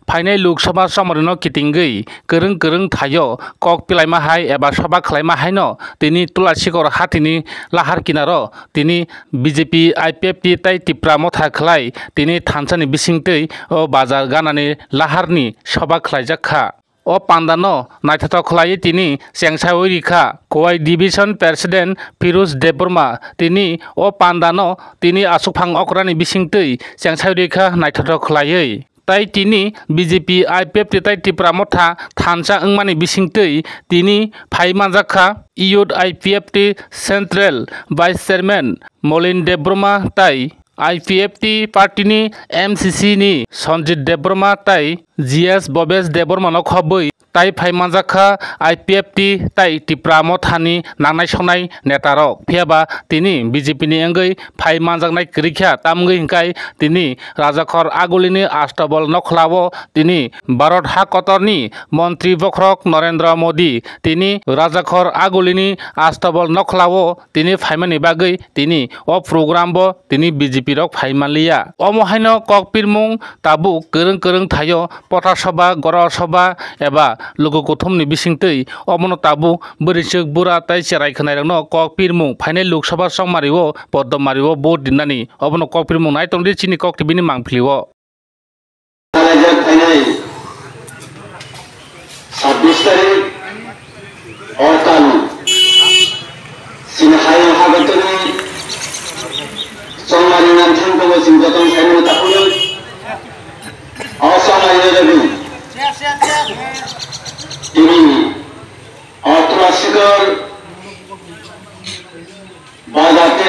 फाइनाय लोकसभा समरनो किटिंगै गोरों गोरों थायो कक पिलायमा हाय एबा सभा खालायमा हाय न तिनी तुलासिगर हातिनि लाहार किनारो तिनी बीजेपी आईपीएफटी ताई टिप्रा मथा खलाय तिनी थानसानि बिसिंतै ओ बाजार गानानि लाहारनि सभा खलायजाखा ओ पान्दानो नायथाव खलाय तिनी सेंसावै रिखा कोवाई डिविजन प्रेसिडेंट फिरोज देबबर्मा तिनी ओ पान्दानो तिनी आसुफां अकरानि बिसिंतै सेंसावै रिखा नायथाव खलायै ताई तिनी बीजेपी आईपीएफटी ताई टिप्रा मथा थानसा अंगमानि बिसिंतै तिनी फाइमाजाखा youth IPFT central vice chairman Malin Debbarma ताई आईपीएफटी पार्टीनि एमसीसी नि संजीत देबबर्मा ताई जीएस बबेश देबबर्मा खबै ताई फाइमाजाखा आईपीएफटी ताई टिप्रा मथानि नांनाय संनाय नेतारक फेबा तिनी बीजेपी नि अंगै फाइमाजानाय क्रिख्या तामगै हिंखाय तिनी राजाखर आगुलिनि आष्टबल नखलावो तिनी भारत हाकतरनि मंत्री बख्रक नरेंद्र मोदी तिनी राजाखर आगुलिनि आष्टबल नखलावो तिनी फाइमानि बागै तिनी ओ प्रोग्राम बो तिनी बीजेपी रक फाइमालिया अमहायनो ककपिरमुं ताबु गोरों गोरों थायो पथा सभा गर सभा एबा लोगो गौतमनि बिसिंतै अमनो ताबु बोरिसक बुरा ताई चेराय खनायरनो ककपिरमुं फाइनाल लोकसभा सममारिवो पद्ममारिवो बोट दिननानि अमनो ककपिरमुं नायतंदि चिनि कक टिभिनि मांफ्लिवो 26 तारिख और कानून सिनहाय हागतनि सममारि नामथां को सिंगतन साइनो तापुनो असमायनो रबि ini atrasikar bazate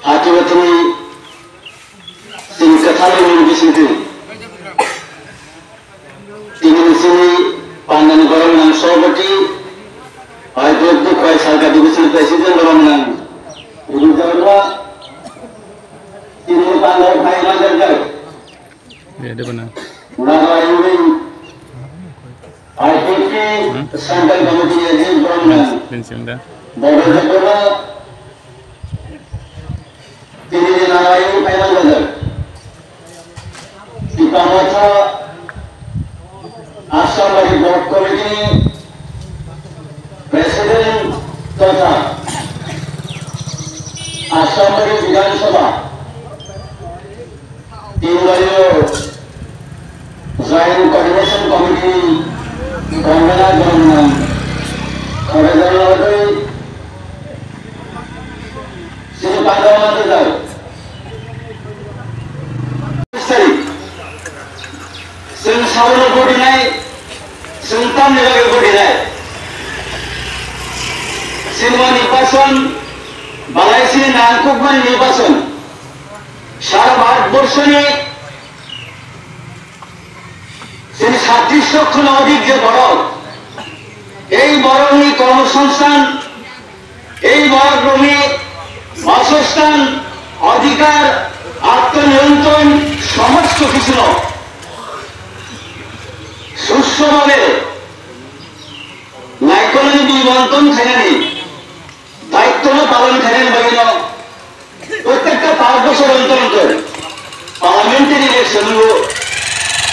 hati watni singkathali bisinti ini sini pandan gorong nang sobati ayat tu kai sarga division presiden gorong nang ini jawa ini pandan kai nagar ya ada benar ini IPP Central Committee Azim Brahman Bodo Jepura Tini Narayu Paiman Bazar Tikamata Assam Bari Board Committee President Tata Assam Bari Vidhan Sabha Timbayo Joint Coordination Committee Kongana Government, Korea Sini Pandawan itu, Sing Sauna Bodinai, Sing Tam Nilai Bodinai, Sinwa Nipason, Malaysia Nangkukman Nipason, Syarabat Borsoni. তিনি 37 লক্ষ অধিক যে বড় এই বড়নি কর্মসংস্থান এই বড়গ্রমে বাসস্থান অধিকার আত্মনিয়ন্ত্রণ সমস্ত কিছু সুস্থভাবে নাইকলনি বিবন্টন খাইনি দায়িত্ব পালন খাইনি বাগিন প্রত্যেকটা 5 বছর অন্তর অন্তর পার্লামেন্টারি ইলেকশন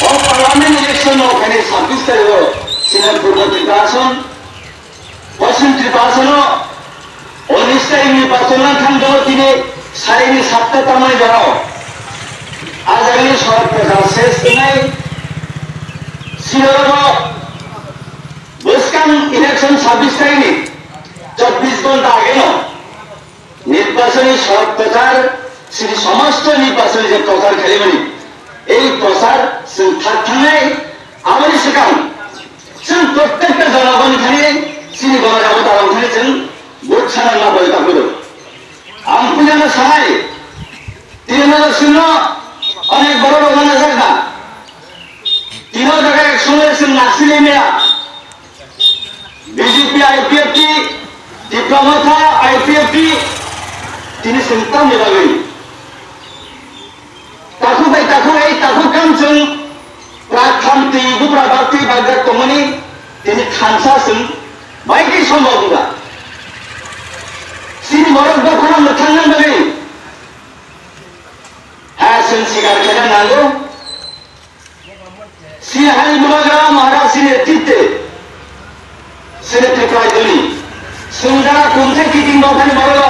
और पार्लियामेंट इलेक्शन में खाली 26 तारीख को सीनियर पूर्व त्रिपासन पश्चिम त्रिपासन 19 तारीख निर्वाचन खान दो तिने साढ़े 7टा तामाने जाओ आज अगले शहर प्रचार शेष नहीं सीनियर बुस्कान इलेक्शन 26 तारीख ने 24 घंटा आगे नो निर्वाचनी शहर प्रचार श्री समस्त निर्वाचनी जब प्रचार खेले बनी এই প্রচার जों थांनाय आमानि सिगां जों प्रत्येकटा जनगणखानि सिनि गणराबो दालांखानि जों भोट सानना बयताबो आं पुजानो सानाय तिरनाल सिनो अनेक बड़ रगाना जागा तीनों जगह एक समय से नासिले में बीजेपी आईपीएफटी डिप्लोमाथा आईपीएफटी তিনি চিন্তা নিবাগৈ ताकू बाय ताकू काम जों प्रार्थान्ति गुप्राबाति बाजार तमनि तिनि खानसा जों बायदि सम्भावना सिनि मरक दखना मोथांनान बागै हा जों सिगार खेला नांगौ সিহারি মুবাগা মহারাজের নেতৃত্বে সেনেটে প্রায় দলি সুন্দরা কোনথে কিটিং বাথানি বড়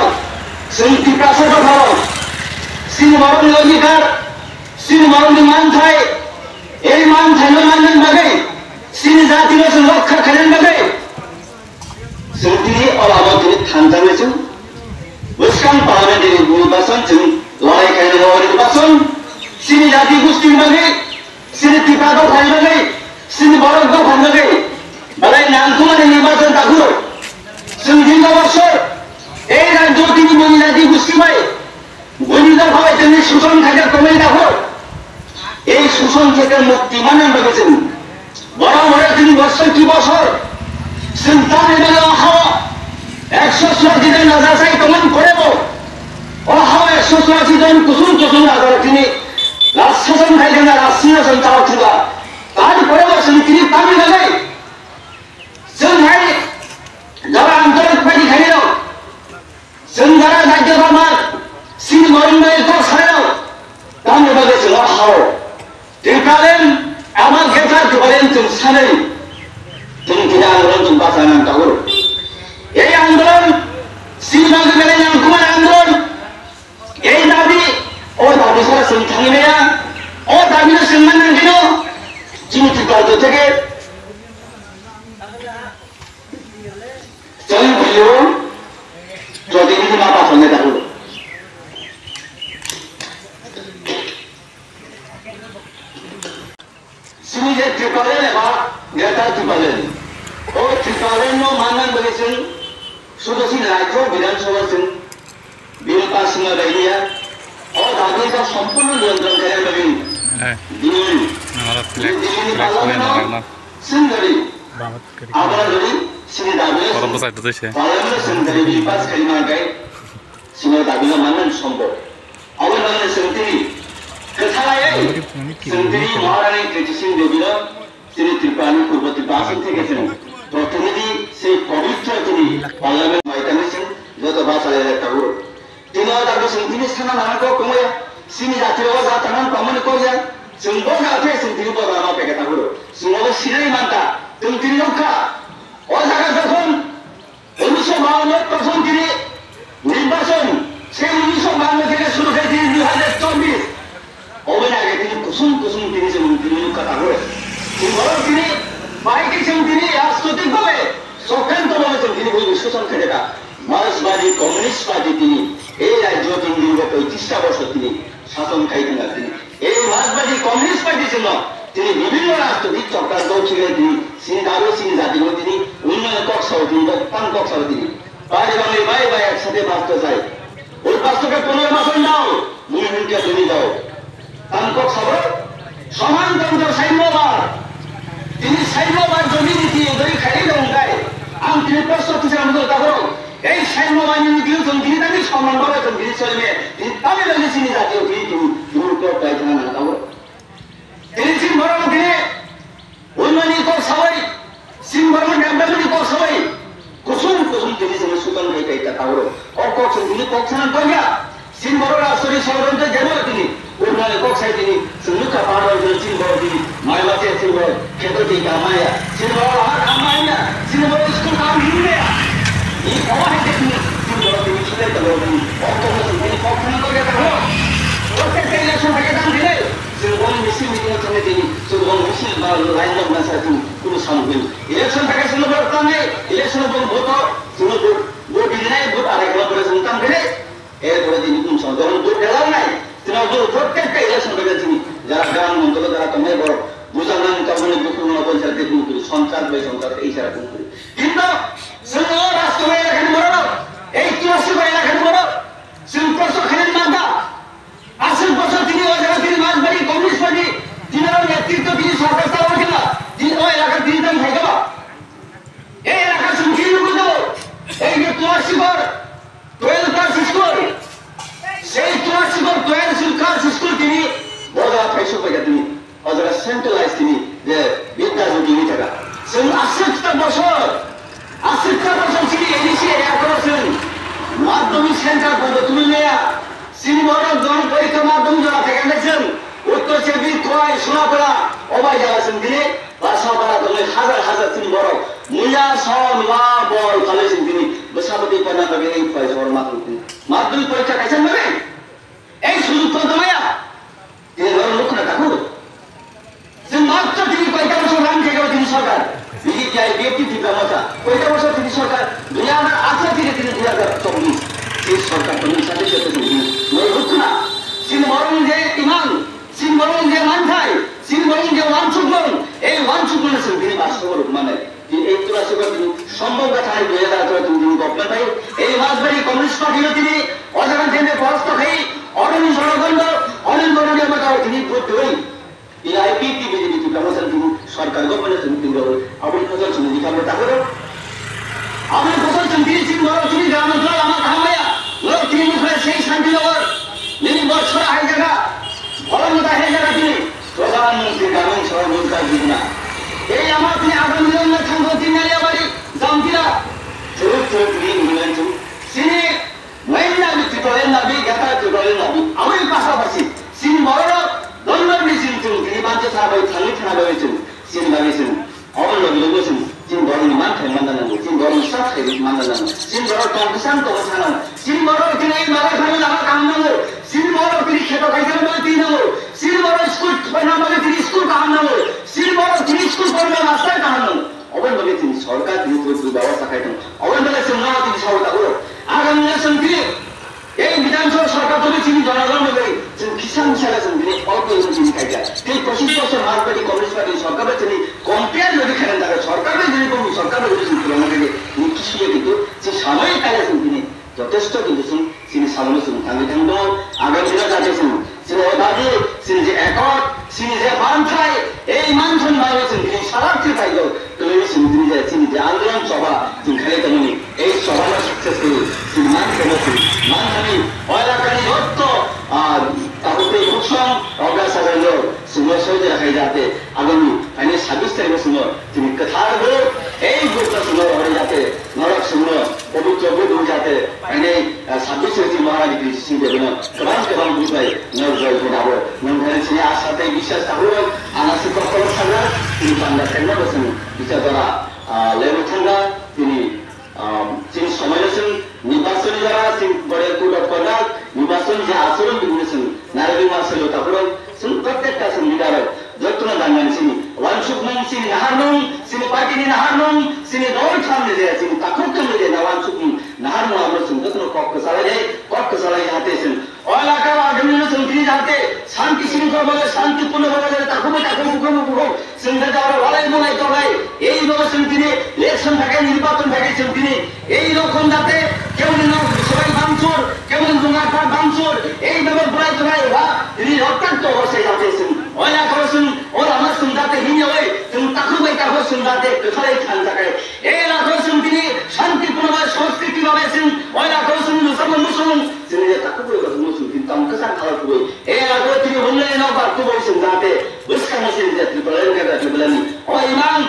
সুন্তি প্রাসাদ ভালো সিন মরণ অধিকার সিন মরণ মান থাই এই মান থাইল মানন বাগে সিন জাতির রক্ষা করেন বাগে সুন্তি অলাবতি থানজামেছেন বুসকান পার্লামেন্টের নির্বাচন जों লড়াই খাইলে নির্বাচন সিনি জাতি গোষ্ঠীর বাগে সিনি টিপাদ খাইল বাগে সিনি বরগ খাইল বাগে বলাই নামকুমারে নির্বাচন তাকুর जों দীর্ঘ বছর এই রাজ্য তিনি মহিলাদি গোষ্ঠী পাই গণিত হয় তিনি শোষণ থেকে কমে দেখো এই শোষণ থেকে মুক্তি মানেন বাগেছেন বড় বড় তিনি বছর কি বছর সন্তানের বেলা হওয়া 180 জন রাজাসাই কমান করেব অহাও 180 জন কুসুম কুসুম রাজা তিনি রাজশাসন খাইছেন রাজসিংহাসন চালাচ্ছিল তারপরে বসেন তিনি তামিল লাগে जों ভাই যারা আন্তরিক পার্টি খাইল जों যারা রাজ্যসভার সিন মরণের তো ছাড়াও তামিল বাগেছে অহাও টিকালেন আমার গেটার বলেন তুমি সানেই তুমি কিনা আন্দোলন তুমি বাঁচানো তাগর এই আন্দোলন সিলবাগ মেলে নামকুমার আন্দোলন এই দাবি ও দাবি ছাড়া সিং থাকবে না ও দাবি না সম্মান দিল চিমটি কার্য থেকে চল ভিডিও প্রতিনিধি মা পাঠানো থাকলো সিনি যে ত্রিপালেন এবার গ্রেটার ত্রিপালেন ও ত্রিপালেন মাননান বলেছেন सुदर्शन राज्य विधानसभा से बिल पास रहिया और दाबी का संपूर्ण नियंत्रण करें लगी दिल्ली सिंगरी आवाज लगी सिने दाबी पार्लियामेंट सिंगरी बिल पास करी मार गए सिने दाबी का मानन संभव और मानने सिंगरी कथाए सिंगरी महारानी कृष्ण देवी ने सिने त्रिपाली पूर्व त्रिपासन थे कैसे प्रतिनिधि से पवित्र তিনি পার্লামেন্ট ময়দানে ছিলেন যত ভাষায় তাগুর তিনি দাবি সিংহিনি স্থান নামক কমে সিনি জাতীয় ভাষা তামান কমন কইয়া সিংহ গাতে সিংহিনি বলা না পেকে তাগুর সিংহ সিলাই মানতা তুমি তিনি রক্ষা ও জায়গা যখন 1952 প্রথম তিনি নির্বাচন সেই 1952 থেকে শুরু হয়ে তিনি 2024 ওবেন আগে তিনি কুসুম কুসুম তিনি যেমন তিনি রক্ষা তাগুর তিনি বাইকে তিনি রাজনৈতিকভাবে চক্রান্ত বলেছেন তিনি বলবেন শোষণ খেটেটা মার্ক্সবাদী কমিউনিস্ট পার্টি তিনি এই রাজ্য তিনি দীর্ঘ 35টা বছর তিনি শাসন খাইতেন তিনি এই মার্ক্সবাদী কমিউনিস্ট পার্টির জন্য তিনি বিভিন্ন রাজনৈতিক চক্রান্ত ছিলেন তিনি সিনি দাবি সিনি জাতি তিনি উন্নয়ন কক্ষাও তিনি তান কক্ষাও তিনি বাইরে বাঙালি ভাই ভাই একসাথে বাঁচতে চাই ওই বাস্তবে পুনর্বাসন দাও মুভমেন্টকে তুমি দাও তান কক্ষাও সমানতন্ত্র সাম্যবাদ তিনি সাম্যবাদ জমি নীতি ওদের খাইয়ে দেন গায়ে আমি তিনি প্রশ্ন কিছু আমাদের দেখো এই সাম্যবাদী নীতিও তিনি তাকে সম্মান করেছেন তিনি চলবে তিনি তামিল চিনি জাতীয় তিনি পাইছেন না দেখো তিনি সিংহরণ তিনি উন্নয়নী কর সবাই সিংহরণ ডেভেলপমেন্ট কর সবাই কুসুম কুসুম তিনি সবাই সুতন হয়ে গাইতা তাহলে অকখন তিনি কখন কইয়া সিংহরণ আসরি ষড়যন্ত্র যেন তিনি উন্নয়নে কক্ষায় তিনি সুলুকা পাহাড় সিংহর তিনি মাইবাতে সিংহর খেতটি কামায়া সিংহর আমার কামায়া সিংহর স্কুল কাম হিন্দে এই কমায় তিনি সিংহর তিনি ছিলেন তো তিনি অকখন তিনি কখন কইয়া তাহলে প্রত্যেকটা ইলেকশন থেকে দাম দিলে সিংহর মিছিল মিটিং চলে তিনি সিংহর মিছিল বা লাইন অফ নাসা তিনি কোনো সামগ্রী ইলেকশন থেকে সিংহর কামে ইলেকশন ভোট সিংহর ভোট দিলে নাই ভোট আরেক করে সন্তান দিলে এরপরে তিনি কোন যখন ভোট দেওয়ার নাই প্রত্যেকটা ইলেকশন থেকে তিনি যারা গ্রাম অঞ্চলে যারা তোমায় বড় বুঝালেন তখন পঞ্চায়েত সঞ্চার বা সঞ্চার এই সারা করি কিন্তু রাষ্ট্র এলাকায় বড় এই 84 এলাকায় বড় সিংপ্রস খানের মাতা 80 বছর তিনি ওই জায়গা তিনি মাঝবাড়ি কমিউনিস্ট পার্টি তিনি নেতৃত্ব তিনি সরকার চালাচ্ছিল তিনি ওই এলাকার তিনি দাম খাই দেবা এই এলাকা শুনছি বুঝলো এই যে 84 ঘর 12 ক্লাস স্কুল সেই 84 ঘর 12 ক্লাস স্কুল তিনি বড় পয়সা পাইয়া তিনি অজরা সেন্ট্রালাইজ তিনি যে বিদ্যাজ্যোতি নিতেরা সেই 80টা বছর তিনি এডিসি এক করেছেন মাধ্যমিক সেন্টার পর্যন্ত তুমি নেয়া সিনেমার জন পরীক্ষা মাধ্যমিক যারা থেকে গেছেন উত্তর চেবি Khowai সোনাপড়া অবাই sendiri pasal para dengan hazar tin borok mulia son ma bol kali sendiri bersabati pada bagian pai hormat itu madul পরীক্ষা কাইছেন মানে এই সুযোগ তো তোমায়া এই ধর লোক না থাকো যে মাত্র তিনি কয়টা বছর রান থেকে তিনি সরকার বিজেপি বিএপি দিবামতা কয়টা বছর তিনি সরকার 2018 থেকে তিনি 2024 এই সরকার তুমি সাথে সাথে তুমি মই রুকনা সিন মরণ যে ইমান সিন মরণ যে মানথাই সিন মরণ যে ওয়ানচুকন এই ওয়ানচুকনের সঙ্গে তিনি বাস্তব রূপ মানে এই তুলাসিকা তিনি সম্ভব কথাই 2018 তিনি গপ্পা পাই এই মাসবাড়ি কমিউনিস্ট পার্টির তিনি অজানা জেনে পরাস্ত খাই অরুণ জনগণ অরুণ গণের মতো তিনি ভোট দেই এই আইপিপি বিজেপি দিবামতা তিনি সরকার গঠনের জন্য তিনি আবুল ফজল তিনি দিবামতা তাহলে আবুল ফজল তিনি সিন মরণ তিনি গ্রামাঞ্চল আমার ধামায়া লোক তিনি মুখে সেই শান্তিনগর যিনি বছর আই জায়গা বড়মতা হয়ে জায়গা তিনি প্রধানমন্ত্রী গ্রামীণ সড়ক রোজগার যোজনা এই আমার তিনি আগামী দিনে থাকবো তিনি বাড়ি জামতিরা চরিত্র তিনি বলেছেন তিনি মহিলা বিতরণের নাবি জ্ঞাতা বিতরণের নাবি আমি পাশাপাশি তিনি বড় দণ্ডর নিয়েছেন তিনি বাঞ্চে থাকবে থালি থানা রয়েছেন তিনি বানিয়েছেন অবলম্বন বলেছেন তিনি বড় নিমান খাই মান্দান তিনি বড় সাত খাই মান্দান তিনি বড় কম্পিটিশন তো ছাড়ান তিনি বড় তিনি এই মারা খাবেন আমার কাম নামো তিনি বড় তিনি খেতে খাইছেন বলে তিনি নামো তিনি বড় স্কুল না বলে তিনি স্কুল কাম নামো তিনি বড় তিনি স্কুল করবে রাস্তায় কাম নামো অবলম্বনে তিনি সরকার তিনি ব্যবস্থা খাইতেন অবলম্বনে তিনি সরকার হলো আগামী ইলেকশন তিনি এই বিধানসভা সরকার যদি তিনি জনগণ বলে কিষাণ হিসাবে তিনি অল্প তিনি খাইটা তিনি 25 বছর মার্কেটি কমিউনিস্ট পার্টি সরকারের তিনি কম্পেয়ার যদি খেলেন তাহলে সরকারের যদি কোনো সরকারের যদি তুলনা থেকে নির্দিষ্ট কিন্তু যে সাময়িক কাজে তিনি যথেষ্ট কিন্তু তিনি সামনে থাকি থাকবো আগামী দিনে যাচ্ছেন তিনি অবাধে তিনি যে একক তিনি যে মানছাই এই মানছন ভাবেছেন তিনি সারার্থী পাইল টেলিভিশন তিনি যে আন্দোলন সভা তিনি খেলে তেমনি এই সভাটা সাকসেসফুল তিনি মান খেলেছেন মান আমি অয়লাকারী দত্ত আর তাহলে কুসম অগ্রাসাগর সুন্দর সহজে রাখাই যাতে আগামী 26 তারিখের সময় তিনি কথার ভোট এই ভোটটা সুন্দর হয়ে যাতে নরক সুন্দর পবিত্র ভোট যাতে 26 মহারাজ কৃষি দেবেন কেমন বুঝবাই নজয় ফেরাবো নজরে ছিল আশাতে বিশ্বাস থাকবো আনাসি কখনো থাকবে তিনি বাংলা থাকবে বসেন বিচার দ্বারা লেবু থাকবে তিনি সময় আছেন নির্বাচনী যারা বড় কোড অফ কন্ডাক্ট নির্বাচন যে আচরণ বিঘ্নেছেন নারী মাসেল তারপরে প্রত্যেকটা লিডার যত্ন দাঙ্গান চিনি ওয়ানসুকমন চিনি নাহারনং চিনি পার্টিনি নাহারনং চিনি দল সামনে যে চিনি তাকুর কেমনে যে ওয়ানসুকমন নাহারনং আমরা যত্ন কক্ষ চালাই হাতেছেন এলাকার আগামী তিনি যাতে শান্তি শৃঙ্খলা শান্তিপূর্ণভাবে তাকুবে মুখোমুখ চিন্তা যাওয়ার লড়াই বলাই তলাই এই বলেছেন তিনি ইলেকশন থাকে নির্বাচন থাকেছেন তিনি এই রকম যাতে কেমন সবাই বাংচুর কেমন জুঙ্গার বাংচুর এইভাবে বলাই তলাই তিনি অত্যন্ত অবস্থায় যাতেছেন ওলা করেছেন ওর আমার সুন্দরতে হিনে হয়ে তুমি তাকুবে তাকুব সুন্দরতে কোথায় খান থাকে এই রাখছেন তিনি শান্তিপূর্ণভাবে সংস্কৃতি ভাবেছেন ওলা করেছেন মুসলমান তিনি যে তাকুবে মুসলমান কিন্তু আমাকে সার খাওয়া করবে এই রাখো তিনি উন্নয়ন অবার কুবইছেন যাতে বুঝকা মেশিন যে ত্রিপুরার কাছে ত্রিপুরানি ওই ইমাম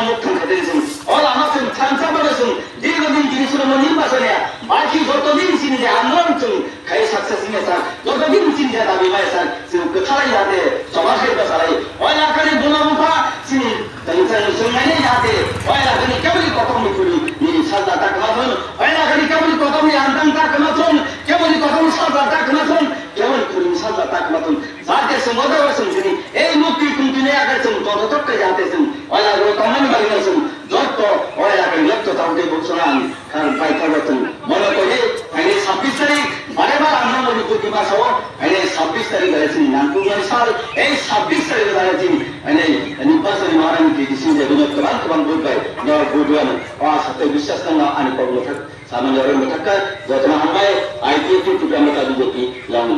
মুখ খাইতেছেন ওলা আমাছেন ছানসা বলেছেন দীর্ঘদিন তিনি শুরু নির্বাচনে বাকি যতদিন তিনি যে আন্দোলন খাই সাকসেস নিয়ে স্যার যতদিন তিনি যে দাবি পায় স্যার তিনি কোথায় যাতে সবার ক্ষেত্রে চালাই ওই এলাকারই বোনামুখা তিনি মুসলমানে যাতে ওই এলাকারই কেবলই কথা করি নিয়ে সাজা তাক মাথন ওই এলাকারই কেবলই কথা আন্তান তাক মাথন কেবলই কথা সাজা তাক মাথন কেবল করি সাজা তাক মাথন যাতে সঙ্গত হয়েছেন তিনি এই মুক্তি তিনি আগাছেন ততটুকু যাতেছেন ওই এলাকার কমন বাড়িয়েছেন যত ওই এলাকার যত তাকে বলছেন কারণ পাইতে পারছেন মনে করে 26 তারিখ বারেবার আমরা মনে করি মাস 26 তারিখ হয়েছে নানপুরমানি সাল এই 26 তারিখে দাঁড়িয়েছি নির্বাচনী মহারানী কৃষি যে কেমন ভোট পাই ভোট সাথে বিশ্বাস করলাম আমি কর্ম থাক সামান্য থাকা যত হামায় আইপিএফ টুকু আমরা বিজেপি লাউনি